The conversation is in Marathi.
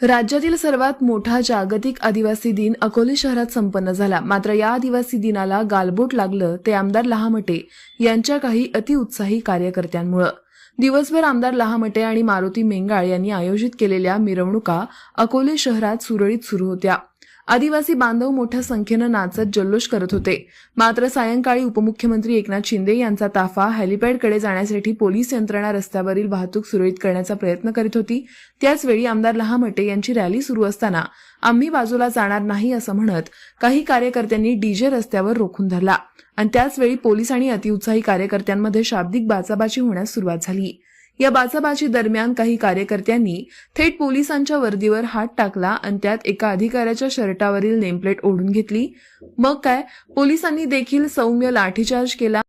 राज्यातील सर्वात मोठा जागतिक आदिवासी दिन अकोले शहरात संपन्न झाला. मात्र या आदिवासी दिनाला गालबोट लागलं ते आमदार लहामटे यांच्या काही अतिउत्साही कार्यकर्त्यांमुळे. दिवसभर आमदार लहामटे आणि मारुती मेंगाळ यांनी आयोजित केलेल्या मिरवणुका अकोले शहरात सुरळीत सुरू होत्या. आदिवासी बांधव मोठ्या संख्येनं नाचत जल्लोष करत होते. मात्र सायंकाळी उपमुख्यमंत्री एकनाथ शिंदे यांचा ताफा हेलिपॅडकडे जाण्यासाठी पोलीस यंत्रणा रस्त्यावरील वाहतूक सुरळीत करण्याचा प्रयत्न करीत होती. त्याचवेळी आमदार लहामटे यांची रॅली सुरू असताना आम्ही बाजूला जाणार नाही असं म्हणत काही कार्यकर्त्यांनी डीजे रस्त्यावर रोखून धरला आणि त्याचवेळी पोलीस आणि अतिउत्साही कार्यकर्त्यांमध्ये शाब्दिक बाचाबाची होण्यास सुरुवात झाली. या बाचाबाची दरम्यान काही कार्यकर्त्यांनी थेट पोलिसांच्या वर्दीवर हात टाकला आणि त्यात एका अधिकाऱ्याच्या शर्टावरील नेमप्लेट ओढून घेतली. मग काय, पोलिसांनी देखील सौम्य लाठीचार्ज केला.